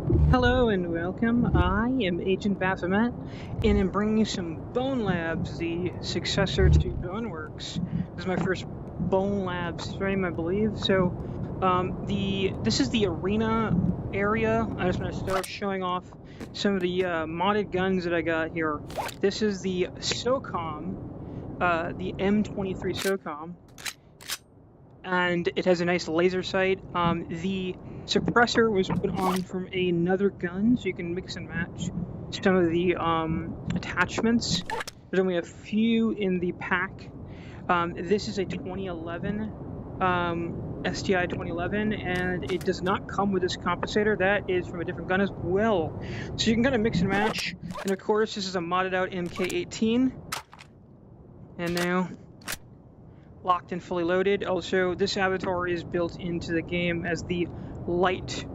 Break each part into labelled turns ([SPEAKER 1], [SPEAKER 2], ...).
[SPEAKER 1] Hello and welcome. I am Agent Baphomet, and I'm bringing you some Bonelabs, the successor to Boneworks. This is my first Bonelab stream, I believe. So, this is the arena area. I just want to start showing off some of the modded guns that I got here. This is the SOCOM, the M23 SOCOM. And it has a nice laser sight. The suppressor was put on from another gun, so you can mix and match some of the attachments. There's only a few in the pack. This is a 2011 STI 2011, and it does not come with this compensator. That is from a different gun as well. So you can kind of mix and match. And of course, this is a modded out MK18. And now, locked and fully loaded. Also, this avatar is built into the game as the light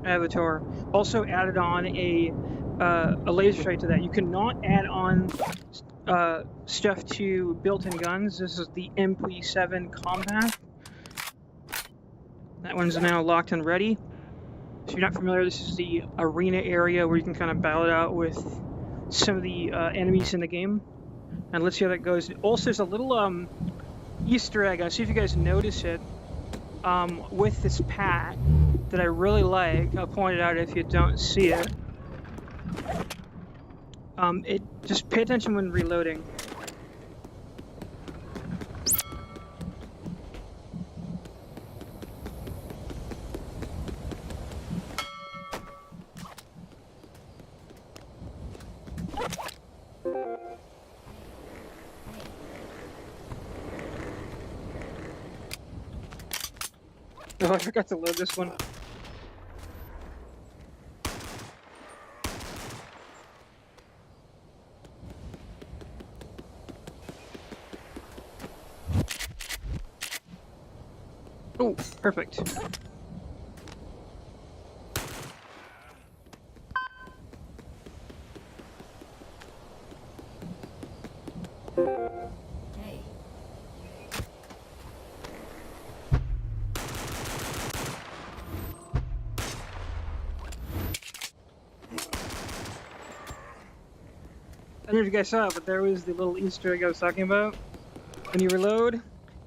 [SPEAKER 1] avatar. Also added on a laser sight to that. You cannot add on stuff to built-in guns. This is the MP7 Combat. That one's now locked and ready. If you're not familiar, this is the arena area where you can kind of battle it out with some of the enemies in the game. And let's see how that goes. Also, there's a little Easter egg. I'll see if you guys notice it with this pack that I really like. I'll point it out if you don't see it. Just pay attention when reloading. Oh, I forgot to load this one. Oh, perfect. I don't know if you guys saw it, but there was the little Easter egg I was talking about. When you reload, it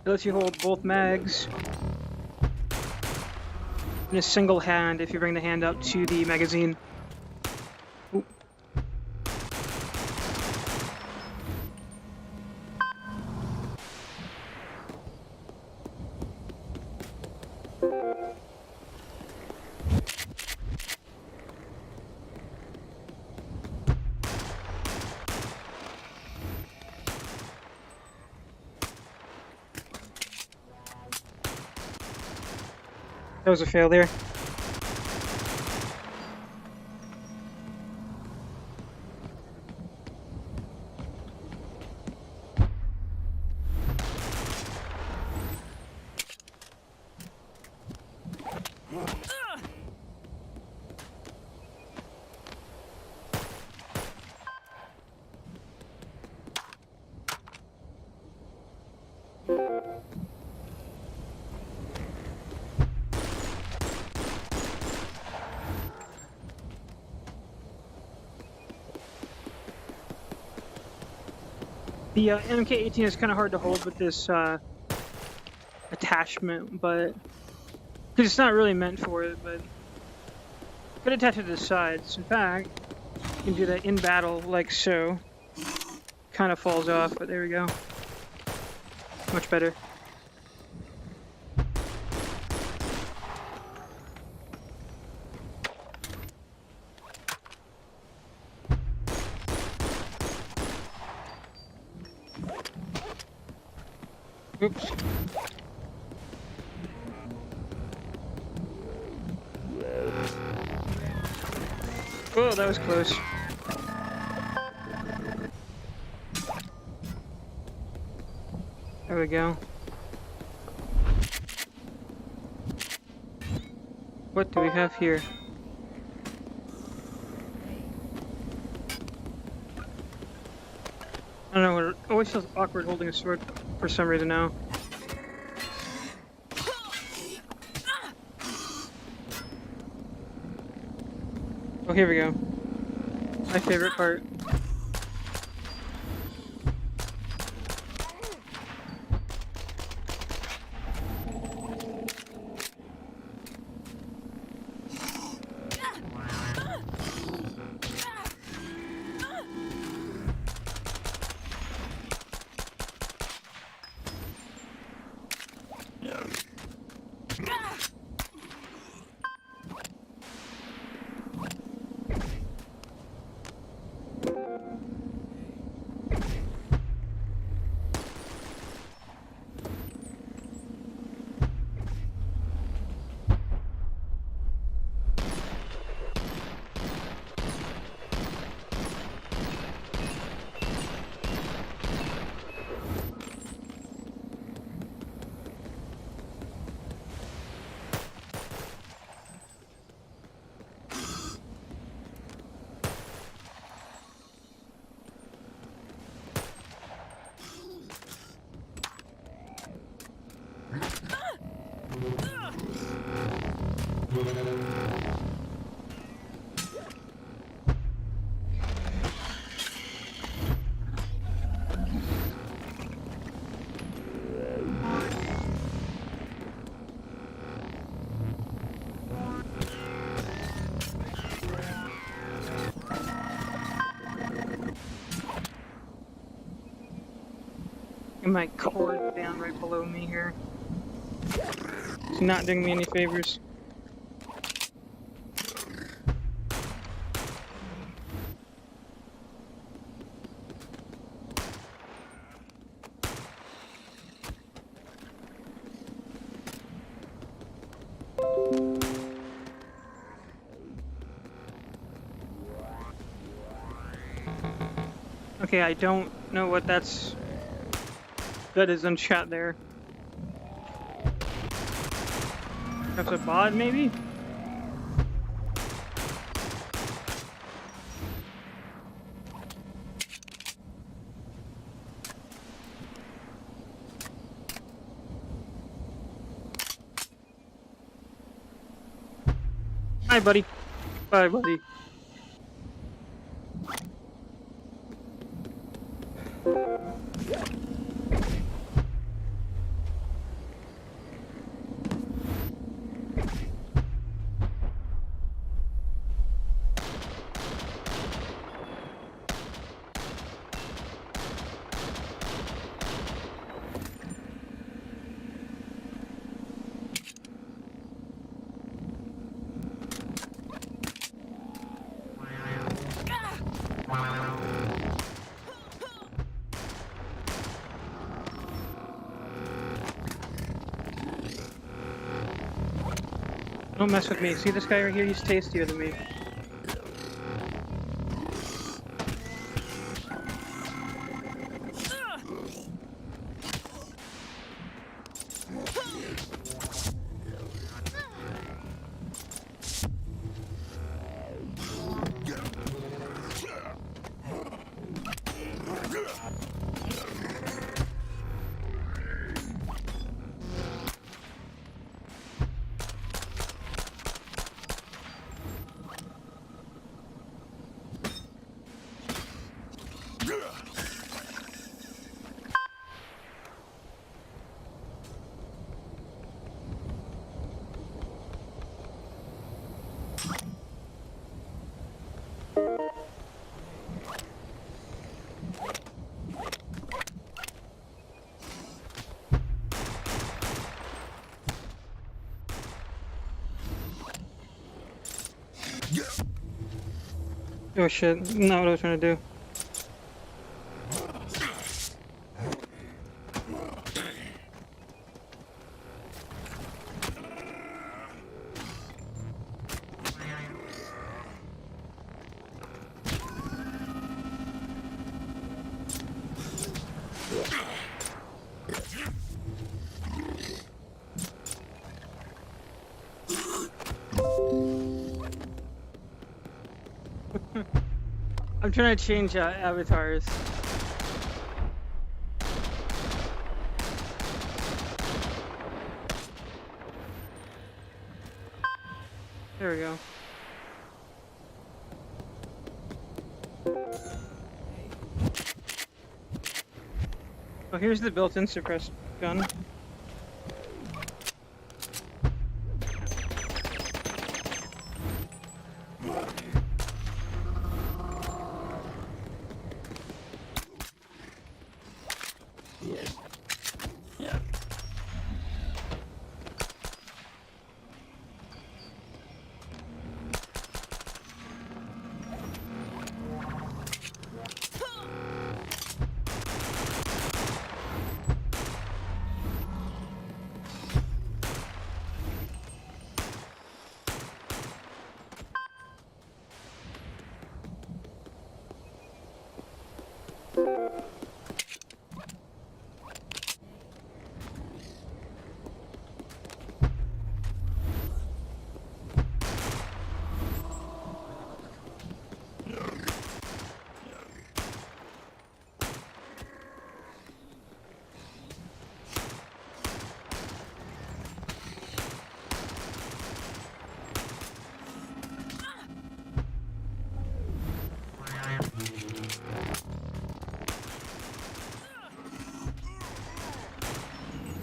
[SPEAKER 1] lets you hold both mags in a single hand if you bring the hand up to the magazine. Ooh. That was a fail there. The MK18 is kind of hard to hold with this attachment, but because it's not really meant for it, but you can attach it to the sides. In fact, you can do that in battle like so. Kind of falls off, but there we go. Much better. Oops. Oh, that was close. There we go. What do we have here? I don't know, it always feels awkward holding a sword for some reason now. Oh, here we go. My favorite part. And my cord down right below me here. It's not doing me any favors. Okay, I don't know what that is unshot there. That's a bot, maybe? Hi, buddy. Bye, buddy. Don't mess with me. See this guy right here? He's tastier than me. Oh shit, not what I was trying to do. I'm trying to change avatars. There we go. Oh, here's the built-in suppressed gun.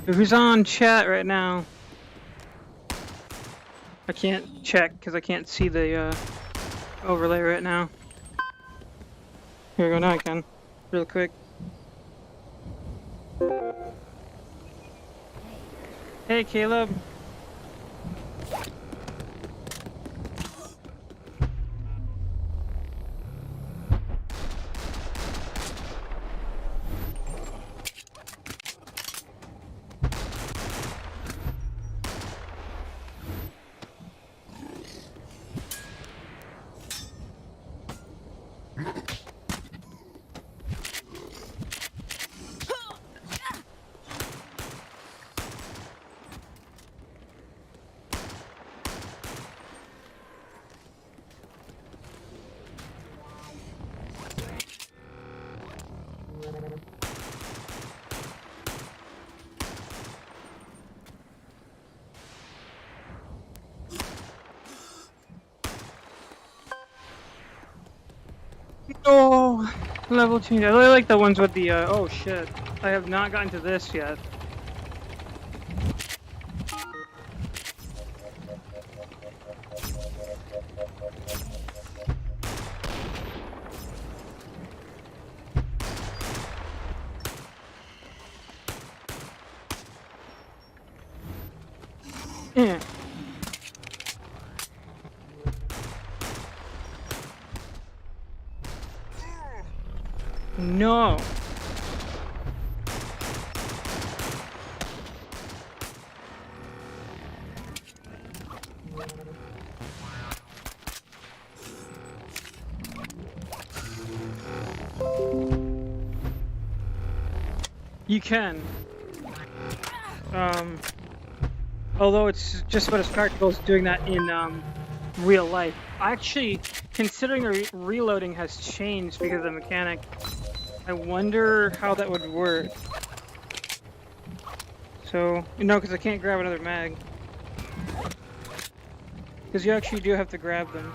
[SPEAKER 1] Who's on chat right now? I can't check because I can't see the overlay right now. Here we go, now I can. Real quick. Hey, Caleb. Oh, level 2. I really like the ones with the, oh shit. I have not gotten to this yet. Yeah. No. You can. Although it's just about as practical as doing that in real life. Actually, considering the reloading has changed because of the mechanic, I wonder how that would work. So, no, because I can't grab another mag. Because you actually do have to grab them.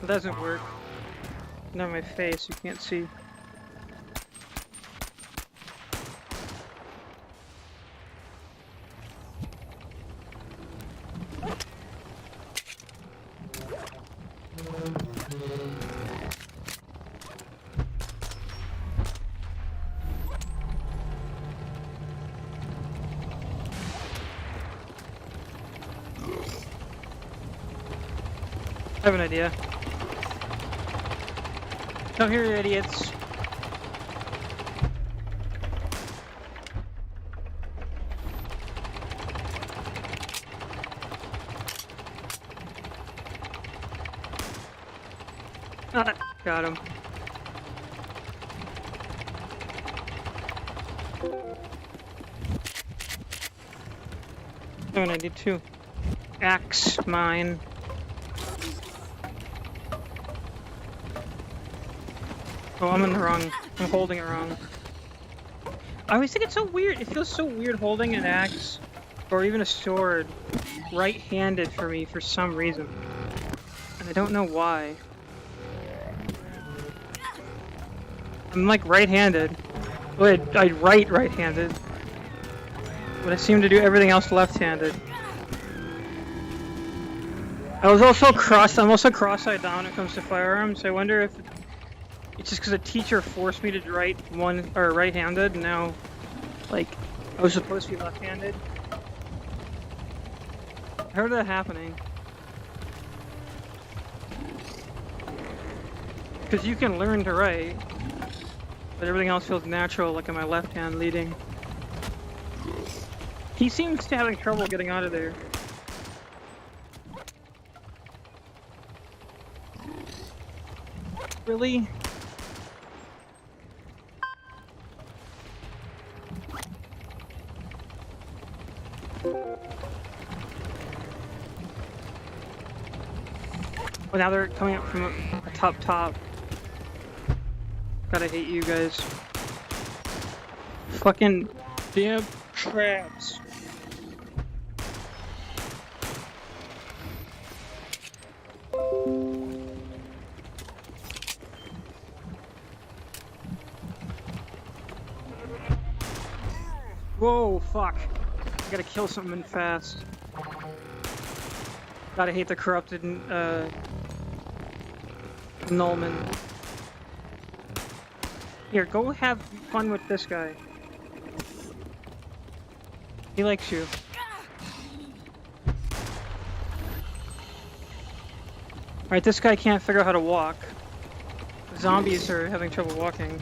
[SPEAKER 1] It doesn't work. Not my face, you can't see. I have an idea. Come here, you idiots. Ah, got him. Oh, and I need to axe mine. Oh, I'm in the wrong. I'm holding it wrong. I always think it's so weird. It feels so weird holding an axe or even a sword right-handed for me for some reason. And I don't know why. I'm like right-handed. Wait, I write right-handed. But I seem to do everything else left-handed. I'm also cross-eyed down when it comes to firearms, so I wonder if it's just because a teacher forced me to write right-handed, and now, like, I was supposed to be left-handed. I heard that happening. Because you can learn to write, but everything else feels natural, like in my left hand leading. He seems to be having trouble getting out of there. Really? Well, now they're coming up from top. God, I hate you guys. Fucking damn traps. Whoa, fuck. I gotta kill something fast. Gotta hate the corrupted, Nullman. Here, go have fun with this guy. He likes you. Alright, this guy can't figure out how to walk. Zombies are having trouble walking.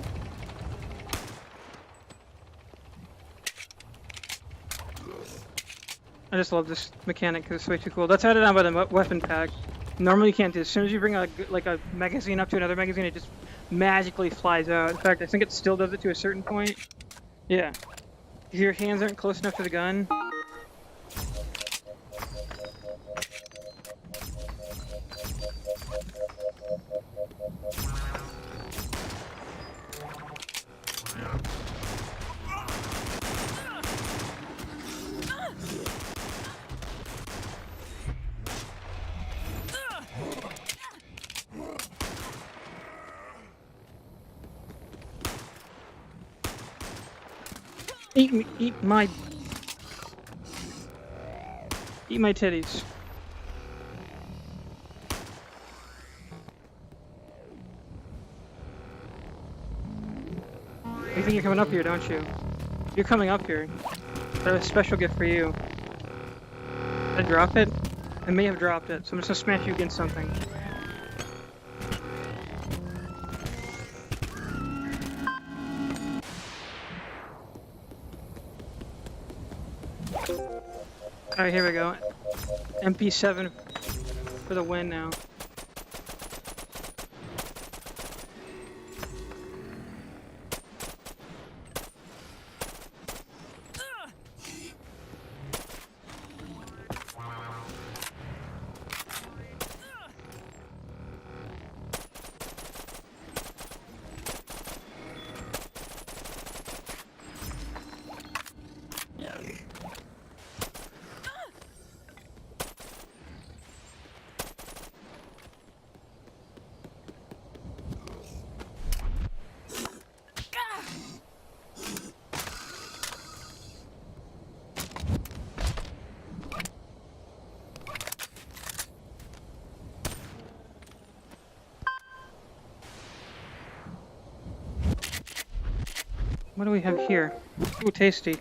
[SPEAKER 1] I just love this mechanic because it's way too cool. That's added on by the weapon pack. Normally you can't do this. As soon as you bring a magazine up to another magazine, it just magically flies out. In fact, I think it still does it to a certain point. Yeah. If your hands aren't close enough to the gun. Eat my titties. You think you're coming up here, don't you? You're coming up here. I have a special gift for you. Did I drop it? I may have dropped it, so I'm just gonna smash you against something. Alright, here we go. MP7 for the win now. What do we have here? Ooh, tasty.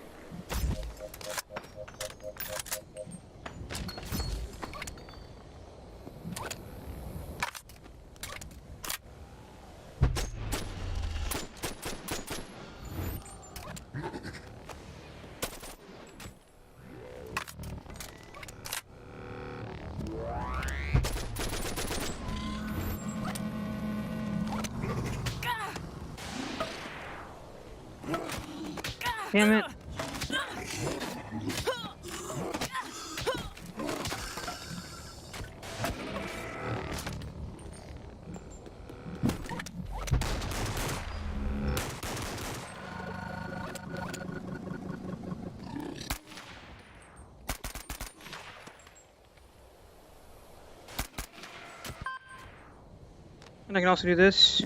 [SPEAKER 1] Damn it. And I can also do this.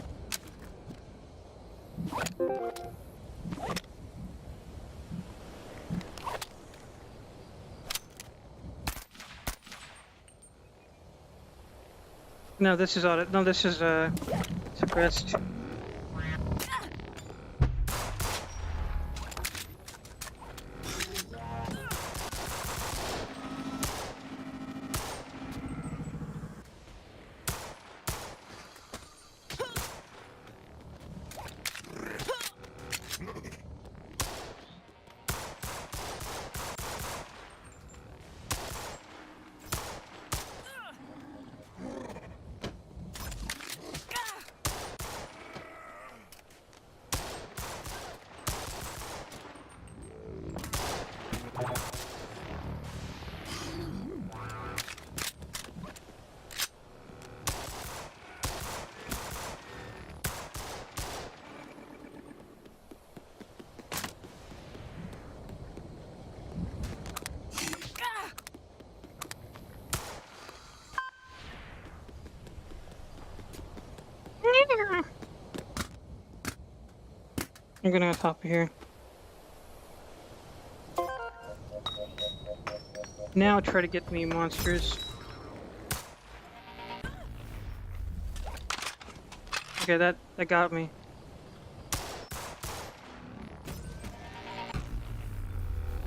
[SPEAKER 1] No, this is audit. No, this is suppressed. I'm gonna go top of here. Now try to get me monsters. Okay, that got me.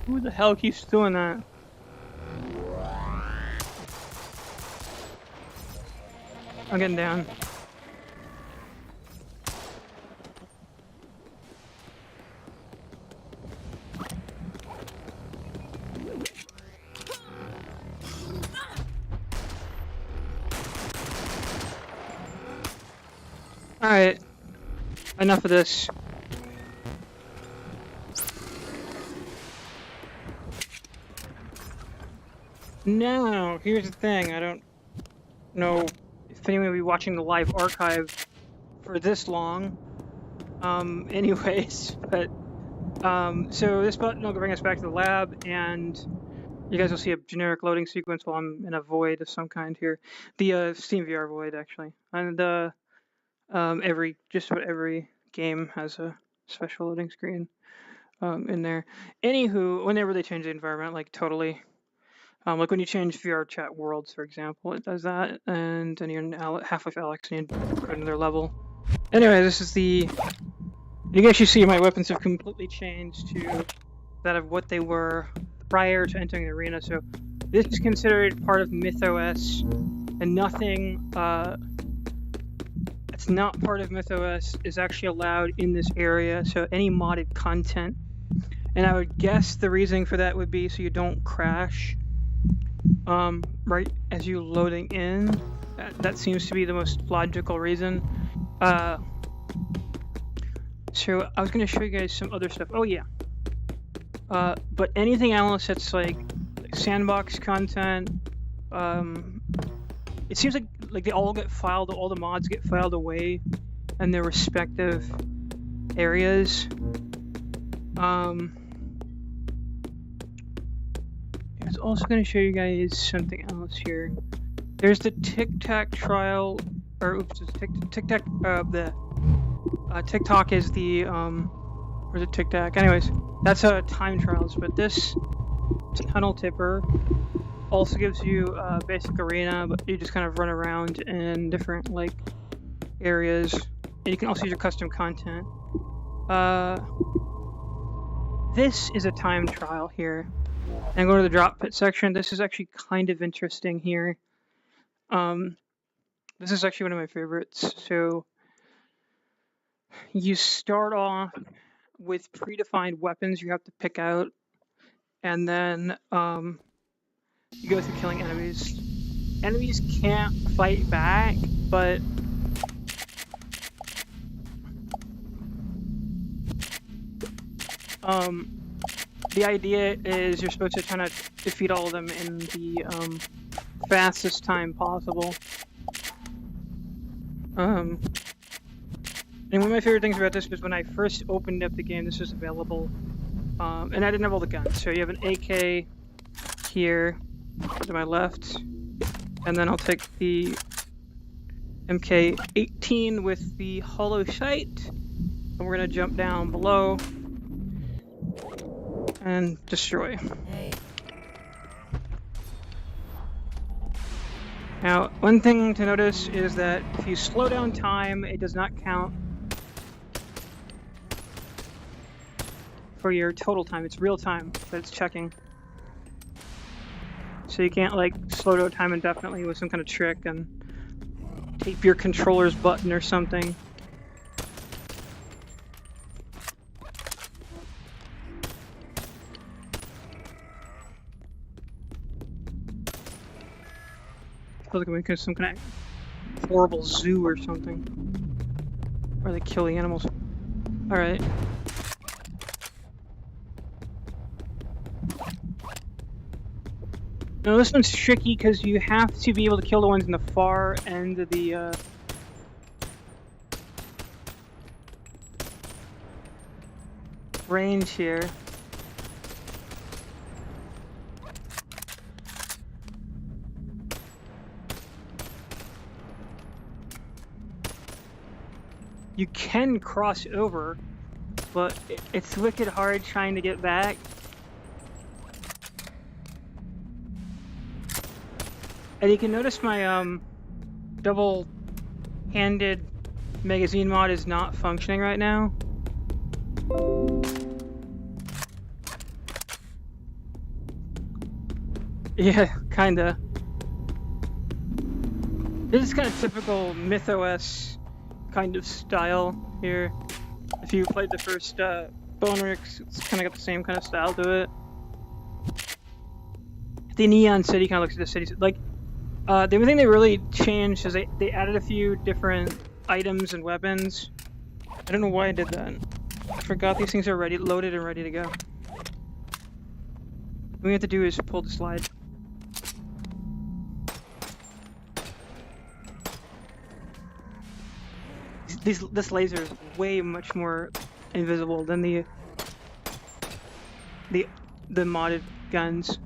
[SPEAKER 1] Who the hell keeps doing that? I'm getting down. Alright, enough of this. Now, here's the thing, I don't know if anyone will be watching the live archive for this long. Anyways, but, so this button will bring us back to the lab, and you guys will see a generic loading sequence while I'm in a void of some kind here. The, Steam VR void, actually. And, just about every game has a special loading screen in there. Anywho, whenever they change the environment, like totally, like when you change VR chat worlds, for example, it does that, and then you're in Half-Life Alyx and you put another level. Anyway, this is the. You can actually see my weapons have completely changed to that of what they were prior to entering the arena. So this is considered part of MythOS, and nothing. It's not part of MythOS is actually allowed in this area, so any modded content. And I would guess the reasoning for that would be so you don't crash right as you're loading in. That seems to be the most logical reason. So I was going to show you guys some other stuff. Oh yeah. But anything else that's like sandbox content, it seems like they all get filed, all the mods get filed away in their respective areas. I was also going to show you guys something else here. There's the Tic Tac trial, or oops, it's Tic Tac. The TikTok is the or is it Tic Tac? Anyways, that's time trials. But this tunnel tipper also gives you a basic arena, but you just kind of run around in different like areas, and you can also use your custom content. This is a time trial here, and go to the drop pit section. This is actually kind of interesting here. This is actually one of my favorites. So you start off with predefined weapons you have to pick out, and then you go through killing enemies. Enemies can't fight back, but the idea is you're supposed to try to defeat all of them in the fastest time possible. And one of my favorite things about this was when I first opened up the game, this was available, and I didn't have all the guns. So you have an AK here to my left, and then I'll take the MK18 with the hollow sight, and we're gonna jump down below and destroy. Now, one thing to notice is that if you slow down time, it does not count for your total time. It's real time that it's checking. So you can't like slow down time indefinitely with some kind of trick and tape your controller's button or something. I feel like I'm in some kind of horrible zoo or something, where they kill the animals. All right. Now this one's tricky because you have to be able to kill the ones in the far end of the range here. You can cross over, but it's wicked hard trying to get back. And you can notice my double-handed magazine mod is not functioning right now. Yeah, kinda. This is kind of typical MythOS kind of style here. If you played the first Boneworks, it's kind of got the same kind of style to it. The Neon City kind of looks like the city. Like, the only thing they really changed is they added a few different items and weapons. I don't know why I did that. I forgot these things are loaded and ready to go. What we have to do is pull the slide. This laser is way much more invisible than the modded guns.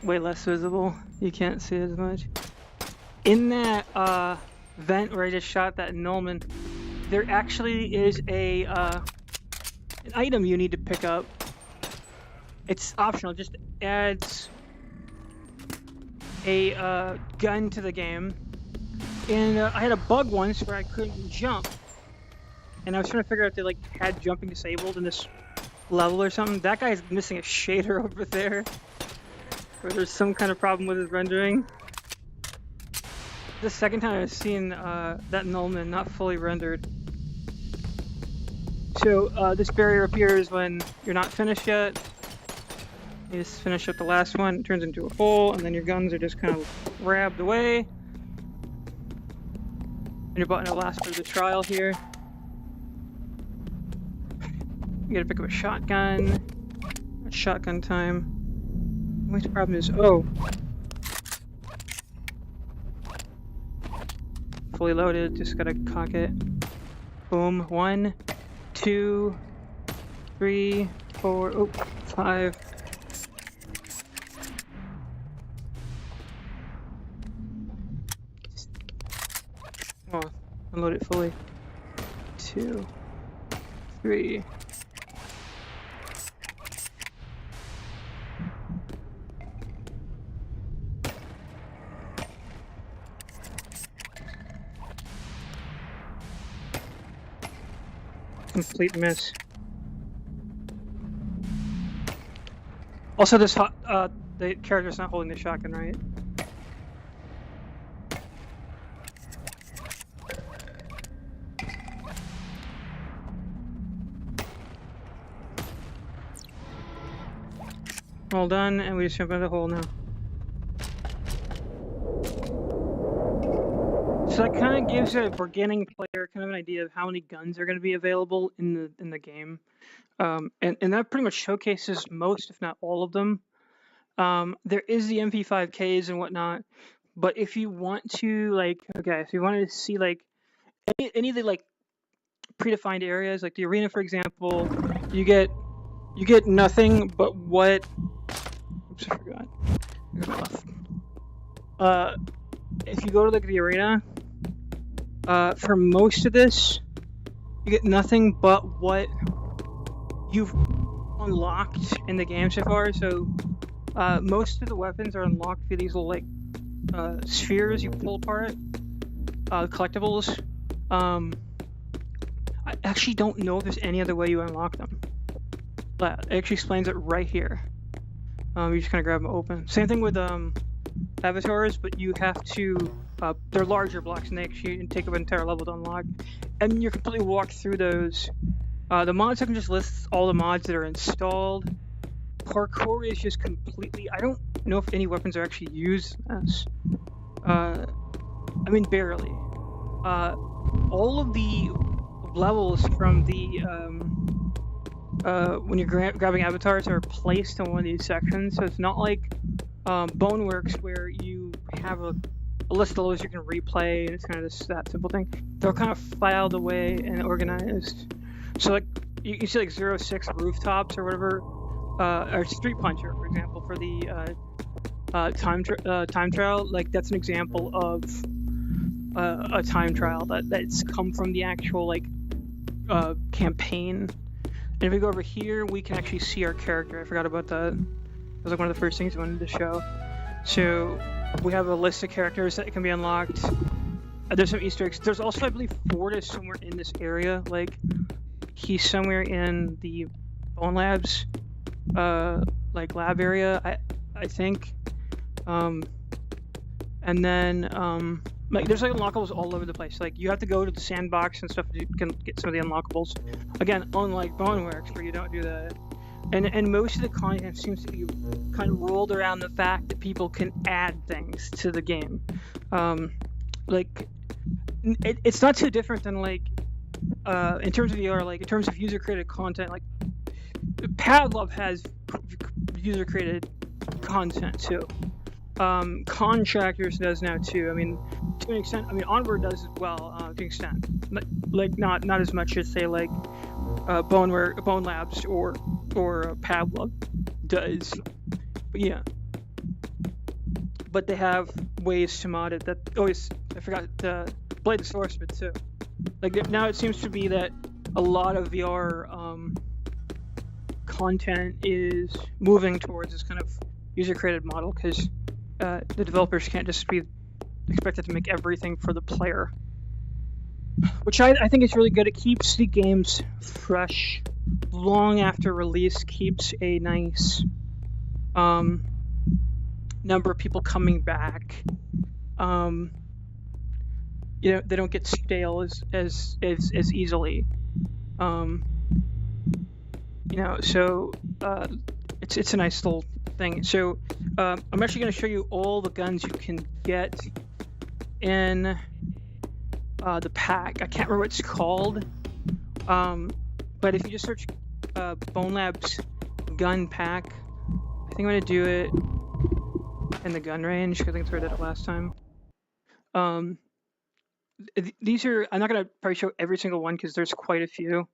[SPEAKER 1] Way less visible. You can't see it as much. In that vent where I just shot that Nullman, there actually is an item you need to pick up. It's optional. It just adds a gun to the game. And I had a bug once where I couldn't jump, and I was trying to figure out if they like had jumping disabled in this level or something. That guy's missing a shader over there, or there's some kind of problem with his rendering. The second time I've seen that Nullman not fully rendered. So this barrier appears when you're not finished yet. You just finish up the last one, it turns into a hole, and then your guns are just kind of grabbed away. And you're button the last bit of the trial here. You gotta pick up a shotgun. It's shotgun time. Only problem is, oh. Fully loaded, just gotta cock it. Boom. 1, 2, 3, 4, oh, 5. Oh, unload it fully. 2, 3. Complete miss. Also, this the character's not holding the shotgun, right? All done, and we just jump into the hole now. So that kind of gives a beginning player kind of an idea of how many guns are going to be available in the game, and that pretty much showcases most, if not all of them. There is the MP5Ks and whatnot, but if you want to if you wanted to see like any of the like predefined areas, like the arena, for example, you get nothing but what. Oops, I forgot. if you go to like the arena, for most of this, you get nothing but what you've unlocked in the game so far. So most of the weapons are unlocked via these little like spheres you pull apart, collectibles. I actually don't know if there's any other way you unlock them. But it actually explains it right here. You just kind of grab them open. Same thing with avatars, but you have to. They're larger blocks, and they actually take up an entire level to unlock. And you're completely walk through those. The mod section just lists all the mods that are installed. Parkour is just completely. I don't know if any weapons are actually used in this. I mean, barely. All of the levels from the when you're grabbing avatars are placed in one of these sections, so it's not like Boneworks where you have a list of levels you can replay and it's kind of that simple thing. They're kind of filed away and organized. So like you see like 06 rooftops or whatever, or Street Puncher, for example, for the time trial. Like that's an example of a time trial that's come from the actual like campaign. And if we go over here, we can actually see our character. I forgot about that. That was like one of the first things I wanted to show. So we have a list of characters that can be unlocked. There's some Easter eggs. There's also, I believe, Ford is somewhere in this area. Like he's somewhere in the Bonelab's like lab area, I think. And then like there's like unlockables all over the place. Like you have to go to the sandbox and stuff to can get some of the unlockables. Again, unlike Boneworks where you don't do that. And most of the content seems to be kind of rolled around the fact that people can add things to the game. Like it's not too different than like in terms of VR, like in terms of user created content. Like Padlove has user created content too. Contractors does now too. I mean, to an extent. I mean, Onward does as well to an extent. Like not as much as say like Bonelabs or Padlove does. But yeah. But they have ways to mod it. That always I forgot to play the source of it too. Like now it seems to be that a lot of VR content is moving towards this kind of user created model because the developers can't just be expected to make everything for the player, which I think is really good. It keeps the games fresh long after release, keeps a nice number of people coming back. You know, they don't get stale as easily. You know, so it's a nice little thing. So I'm actually going to show you all the guns you can get in the pack. I can't remember what it's called, but if you just search Bonelab's gun pack, I think I'm going to do it in the gun range because I think I did it last time. These are, I'm not going to probably show every single one because there's quite a few.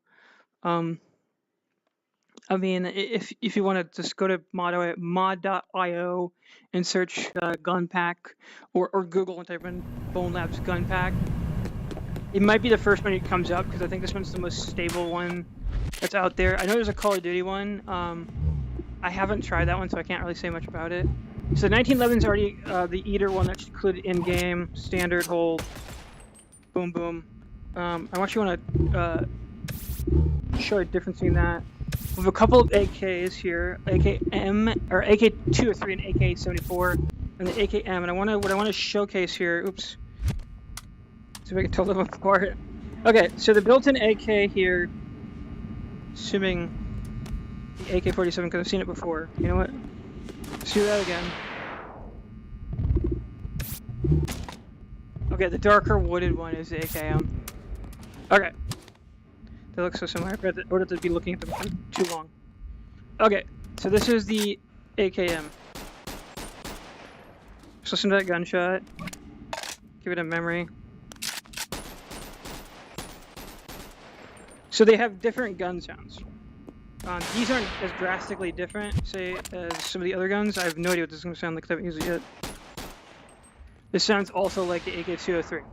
[SPEAKER 1] I mean, if you want to just go to mod.io and search gun pack, or Google and type in Bonelab's gun pack, it might be the first one that comes up because I think this one's the most stable one that's out there. I know there's a Call of Duty one. I haven't tried that one, so I can't really say much about it. So 1911 is already the Eater one that's included in game, standard hold, boom boom. I actually want to show a difference between that. We have a couple of AKs here, AKM or AK-203 and AK-74, and the AKM. And what I want to showcase here. Oops. See if I can tell them apart. Okay, so the built-in AK here, assuming the AK-47 because I've seen it before. You know what? Let's do that again. Okay, the darker wooded one is the AKM. Okay. They look so similar. I would have to be looking at them for too long. Okay, so this is the AKM. Just listen to that gunshot. Give it a memory. So they have different gun sounds. These aren't as drastically different, say, as some of the other guns. I have no idea what this is going to sound like because I haven't used it yet. This sounds also like the AK-203.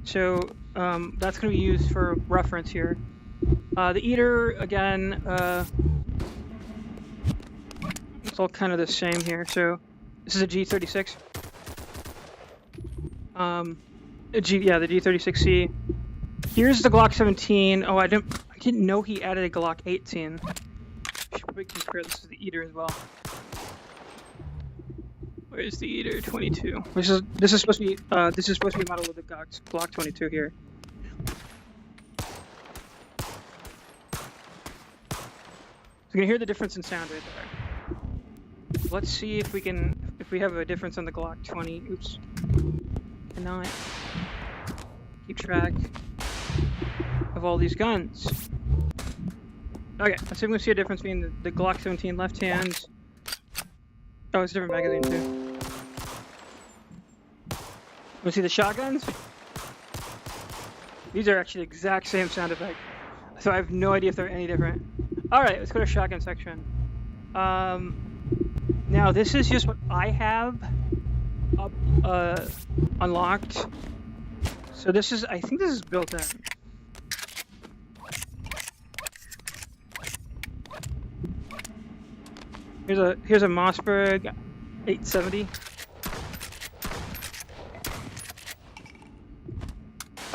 [SPEAKER 1] So that's going to be used for reference here. The eater, again, it's all kind of the same here. So this is a G36. Yeah, the G36C. Here's the Glock 17. Oh, I didn't know he added a Glock 18. Should probably compare this to the eater as well. Where's the eater 22? This is supposed to be a model of the Glock 22 here. So you can hear the difference in sound right there. Let's see if we have a difference on the Glock 20. Oops. Cannot keep track of all these guns. Okay, let's see if we see a difference between the Glock 17 left hand. Oh, it's a different magazine too. Want to see the shotguns? These are actually the exact same sound effect. So I have no idea if they're any different. Alright, let's go to shotgun section. Now this is just what I have up, unlocked. So I think this is built in. Here's a Mossberg 870.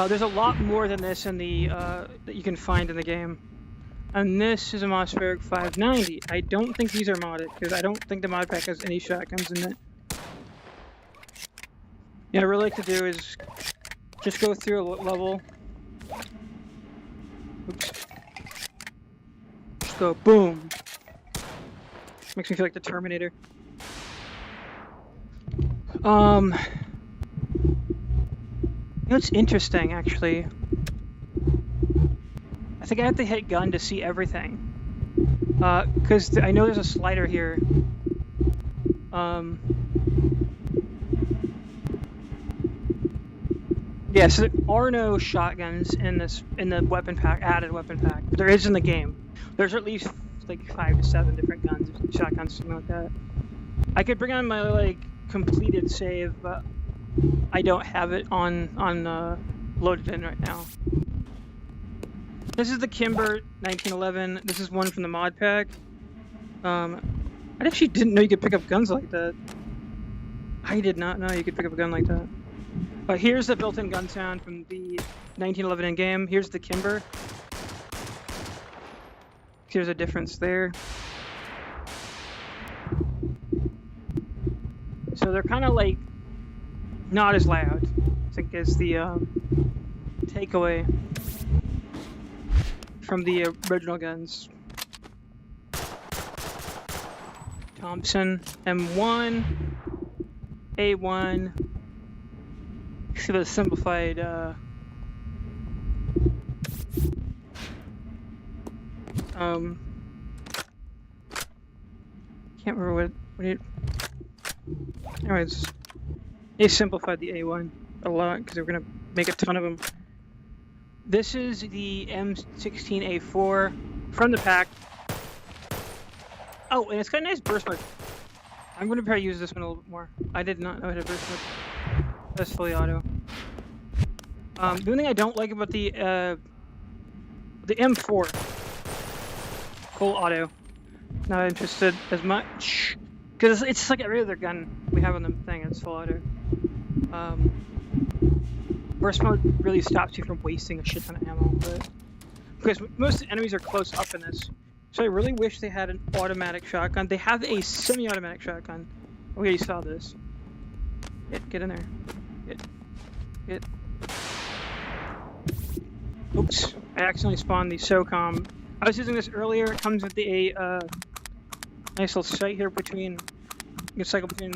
[SPEAKER 1] There's a lot more than this in the that you can find in the game. And this is a Mossberg 590. I don't think these are modded because I don't think the mod pack has any shotguns in it. Yeah, what I really like to do is just go through a level. Oops. Just go boom. Makes me feel like the Terminator. You know what's interesting, actually? I think I have to hit gun to see everything. Because I know there's a slider here. Yeah, so there are no shotguns in the weapon pack, added weapon pack, but there is in the game. There's at least like 5 to 7 different guns, shotguns, something like that. I could bring on my like completed save, but I don't have it on loaded in right now. This is the Kimber 1911. This is one from the mod pack. I actually didn't know you could pick up guns like that. I did not know you could pick up a gun like that. Here's the built-in gun sound from the 1911 in-game. Here's the Kimber. Here's a difference there. So they're kind of like not as loud, I think, is the takeaway from the original guns. Thompson M1, A1. See the simplified can't remember what it. Anyways, they simplified the A1 a lot because they're gonna make a ton of them. This is the M16A4 from the pack. Oh, and it's got a nice burst mode. I'm gonna probably use this one a little bit more. I did not know it had burst mode. That's fully auto. The only thing I don't like about the M4 full auto, not interested as much because it's like every other gun we have on the thing. It's full auto. Burst mode really stops you from wasting a shit ton of ammo, but because most enemies are close up in this, so I really wish they had an automatic shotgun. They have a semi-automatic shotgun. We already saw this. Get in there. Get. Oops, I accidentally spawned the SOCOM. I was using this earlier. It comes with a nice little sight here between, you can cycle between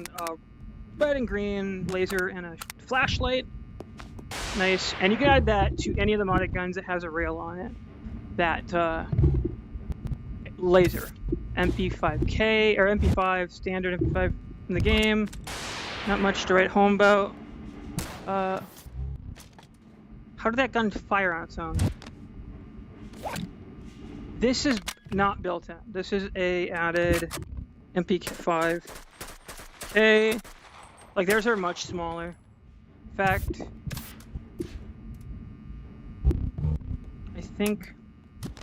[SPEAKER 1] red and green laser and a flashlight. Nice, and you can add that to any of the modded guns that has a rail on it. That laser, MP5K or MP5 standard MP5 in the game. Not much to write home about. How did that gun fire on its own? This is not built in. This is a added MP5K. Like theirs are much smaller. In fact, I think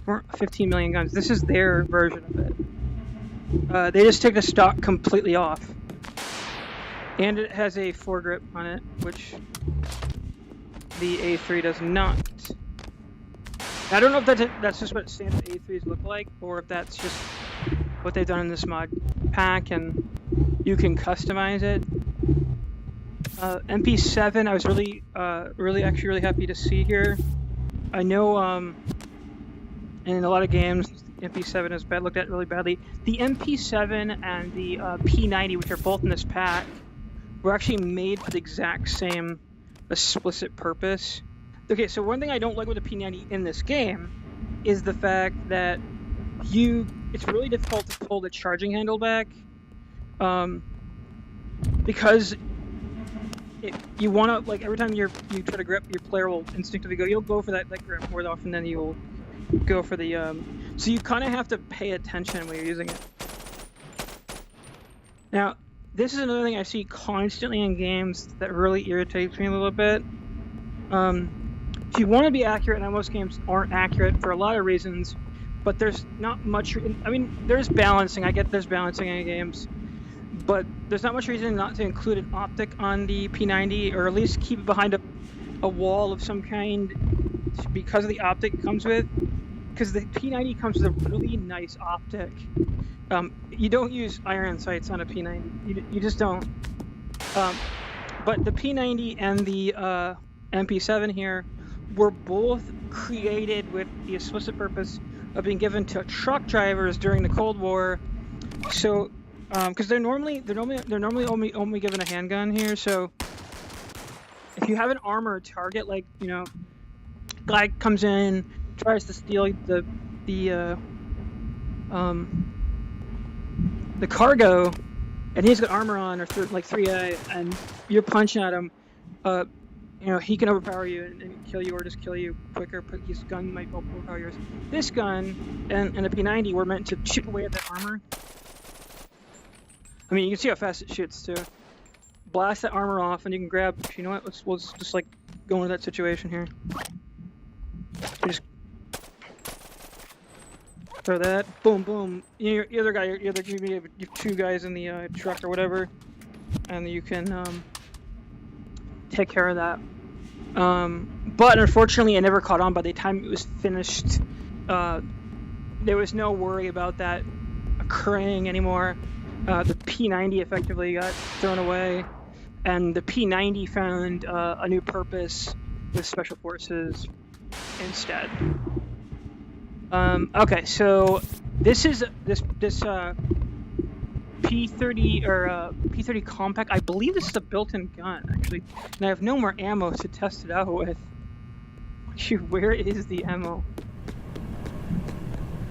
[SPEAKER 1] we're 15 million guns. This is their version of it. They just take the stock completely off. And it has a foregrip on it, which the A3 does not. I don't know if that's just what standard A3s look like, or if that's just what they've done in this mod pack, and you can customize it. MP7, I was really happy to see here. I know in a lot of games, MP7 is looked at really badly. The MP7 and the P90, which are both in this pack, were actually made for the exact same explicit purpose. Okay, so one thing I don't like with the P90 in this game is the fact that it's really difficult to pull the charging handle back, because you want to, like, every time you try to grip, your player will instinctively you'll go for that grip more often than you'll go for the so you kind of have to pay attention when you're using it. Now, this is another thing I see constantly in games that really irritates me a little bit. If you want to be accurate, and most games aren't accurate for a lot of reasons, but there's not much. I mean, there's balancing. I get there's balancing in games, but there's not much reason not to include an optic on the P90, or at least keep it behind a wall of some kind, because of the optic it comes with. Because the P90 comes with a really nice optic. You don't use iron sights on a P90. You just don't. But the P90 and the MP7 here were both created with the explicit purpose of being given to truck drivers during the Cold War. So, because they're normally only given a handgun here. So, if you have an armored target, like, you know, guy comes in, tries to steal the cargo, and he's got armor on, or like 3A, and you're punching at him, you know, he can overpower you and kill you, or just kill you quicker. But his gun might overpower yours. This gun and the P90 were meant to chip away at that armor. I mean, you can see how fast it shoots too. Blast that armor off, and you can grab. You know what? Let's just like go into that situation here. Just throw that. Boom, boom. You have two guys in the truck or whatever, and you can take care of that. But unfortunately, it never caught on. By the time it was finished, there was no worry about that occurring anymore. The P90 effectively got thrown away, and the P90 found a new purpose with Special Forces instead. Okay, so this P30 or P30 compact. I believe this is a built-in gun, actually, and I have no more ammo to test it out with. Shoot, where is the ammo?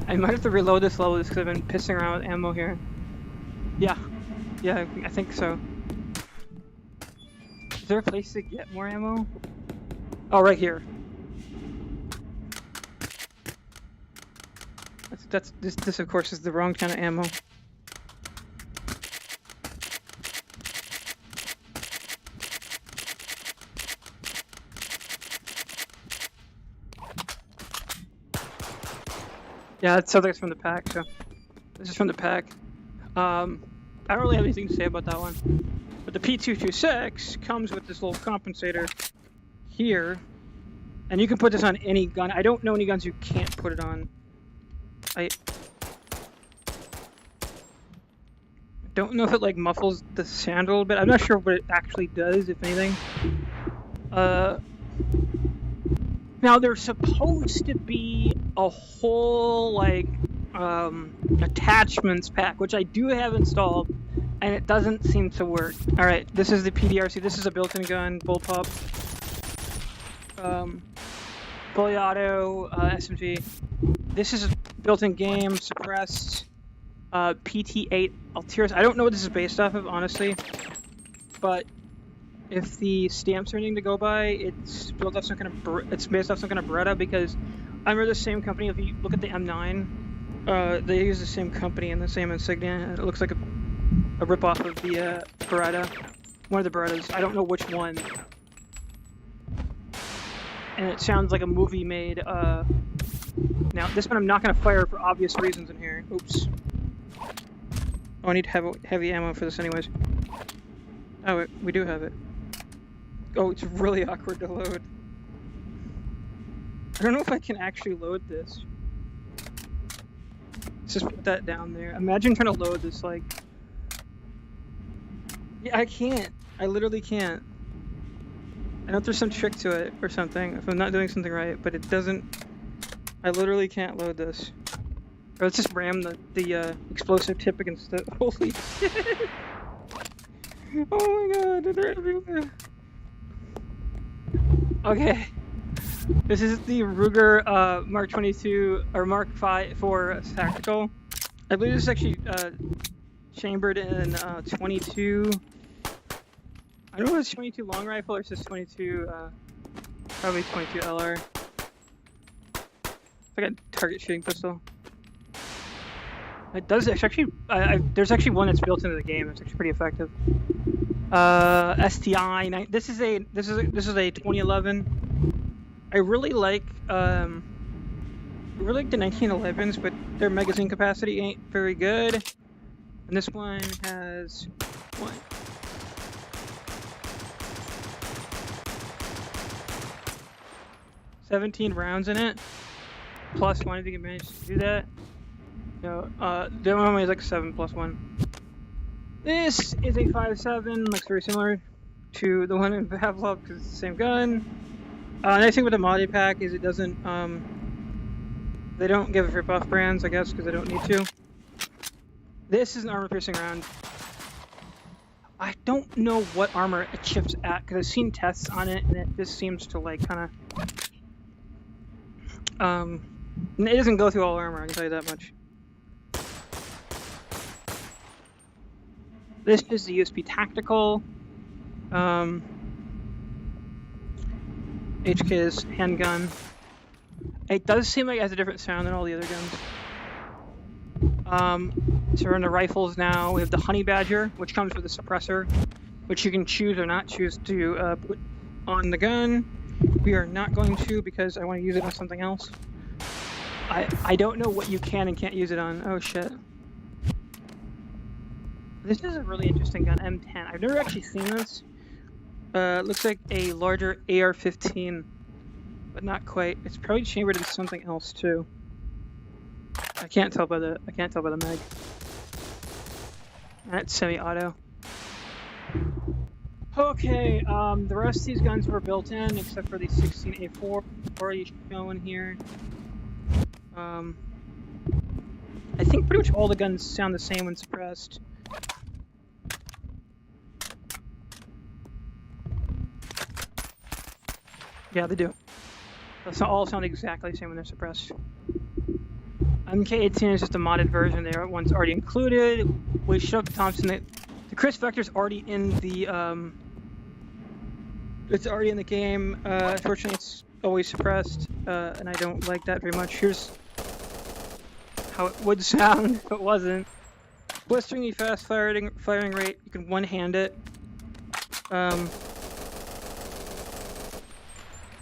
[SPEAKER 1] I might have to reload this level just because I've been pissing around with ammo here. Yeah, I think so. Is there a place to get more ammo? Oh, right here. This of course is the wrong kind of ammo. Yeah, it sounds like it's from the pack, so this is from the pack. I don't really have anything to say about that one. But the P226 comes with this little compensator here, and you can put this on any gun. I don't know any guns you can't put it on. I don't know if it like muffles the sound a little bit. I'm not sure what it actually does, if anything. Now there's supposed to be a whole like attachments pack, which I do have installed, and it doesn't seem to work. All right, this is the PDRC. This is a built-in gun, bullpup, fully auto SMG. This is a built-in game, suppressed PT8 Altiris. I don't know what this is based off of, honestly, but if the stamps are anything to go by, it's built off some kind of it's based off some kind of Beretta, because I remember the same company. If you look at the M9, they use the same company and the same insignia. It looks like a ripoff of the Beretta. One of the Berettas. I don't know which one. And it sounds like a movie made. Now this one I'm not gonna fire for obvious reasons in here. Oops. Oh, I need heavy ammo for this anyways. Oh, we do have it. Oh, it's really awkward to load. I don't know if I can actually load this. Let's just put that down there. Imagine trying to load this, like... Yeah, I can't. I literally can't. I know there's some trick to it or something, if I'm not doing something right, but it doesn't... I literally can't load this. Or let's just ram the explosive tip against the... Holy shit! Oh my god, they're everywhere. Okay. This is the Ruger Mark 22 or Mark 4 tactical. I believe this is actually chambered in 22. I don't know if it's 22 long rifle or it's just 22, probably 22 LR. It's like a target shooting pistol. It does actually. There's actually one that's built into the game. It's actually pretty effective. STI. This is a 2011. I really like the 1911s, but their magazine capacity ain't very good. And this one has what? $17 rounds in it, plus one if you can manage to do that. So, the other one is like 7+1. This is a 5.7, looks very similar to the one in Pavlov because it's the same gun. Nice thing with the modded pack is it doesn't, they don't give it for buff brands, I guess, because they don't need to. This is an armor-piercing round. I don't know what armor it chips at, because I've seen tests on it, and it just seems to, like, kind of... it doesn't go through all armor, I can tell you that much. This is the USB Tactical. HK's handgun. It does seem like it has a different sound than all the other guns. So we're into rifles now. We have the Honey Badger, which comes with a suppressor, which you can choose or not choose to put on the gun. We are not going to because I want to use it on something else. I don't know what you can and can't use it on. Oh shit. This is a really interesting gun, M10. I've never actually seen this. Looks like a larger AR-15, but not quite. It's probably chambered in something else too. I can't tell by the mag. That's semi-auto. Okay, the rest of these guns were built in, except for the 16A4 already shown here. I think pretty much all the guns sound the same when suppressed. Yeah, they do. They all sound exactly the same when they're suppressed. MK18 is just a modded version. There, one's already included. We showed the Thompson. The Chris Vector's already in the. It's already in the game. Unfortunately, it's always suppressed, and I don't like that very much. Here's how it would sound if it wasn't. Blisteringly fast firing rate. You can one-hand it.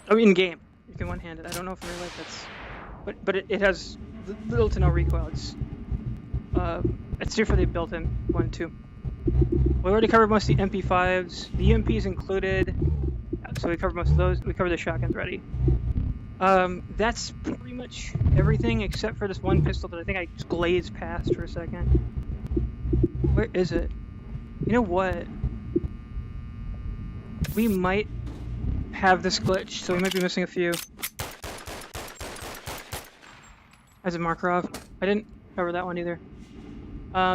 [SPEAKER 1] Oh, in game, you can one-hand it. I don't know if in real life that's, but it has little to no recoil. It's due for the built-in one too. We already covered most of the MP5s. The UMPs included, so we covered most of those. We covered the shotguns already. That's pretty much everything except for this one pistol that I think I just glazed past for a second. Where is it? You know what? We might have this glitch, so we might be missing a few. As a Makarov. I didn't cover that one either.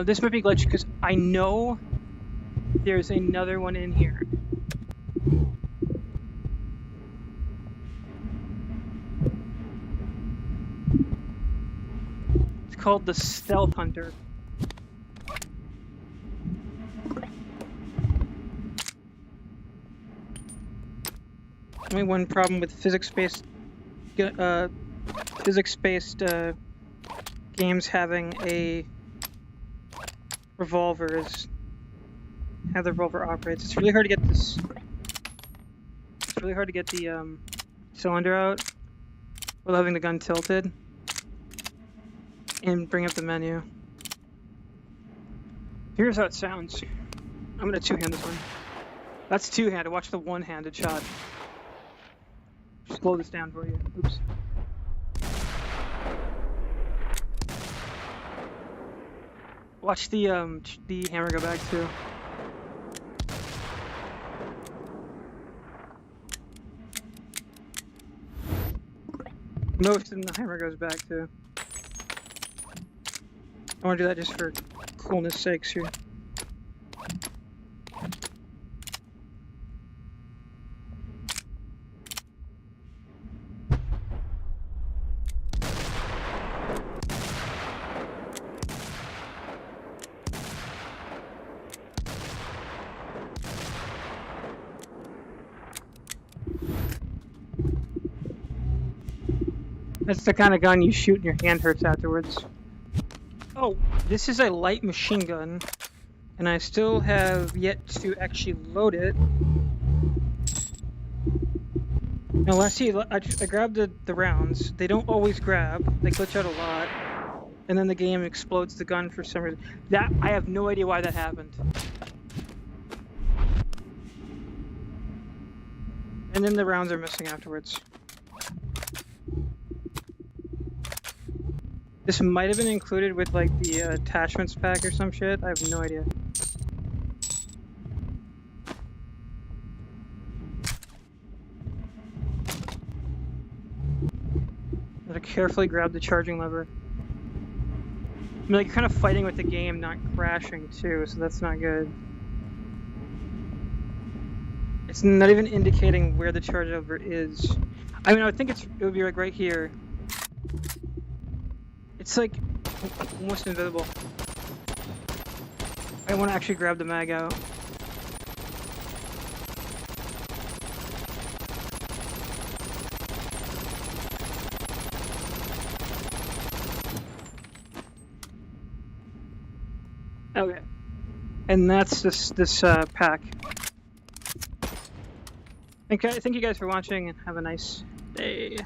[SPEAKER 1] This might be glitched because I know there's another one in here. It's called the Stealth Hunter. Only one problem with physics-based games having a revolver is how the revolver operates. It's really hard to get this. It's really hard to get the cylinder out without having the gun tilted and bring up the menu. Here's how it sounds. I'm gonna two-hand this one. That's two-handed. Watch the one-handed shot. Slow this down for you. Oops. Watch the hammer go back too. Notice the hammer goes back too. I want to do that just for coolness sakes here. That's the kind of gun you shoot and your hand hurts afterwards. Oh, this is a light machine gun, and I still have yet to actually load it. Now let's see, I grabbed the rounds. They don't always grab, they glitch out a lot, and then the game explodes the gun for some reason. That, I have no idea why that happened. And then the rounds are missing afterwards. This might have been included with like the attachments pack or some shit. I have no idea. I gotta carefully grab the charging lever. I mean, like, you're kind of fighting with the game, not crashing too, so that's not good. It's not even indicating where the charge lever is. I mean, I would think it would be like right here. It's like almost invisible. I want to actually grab the mag out. Okay, and that's this pack. Thank you guys for watching, and have a nice day.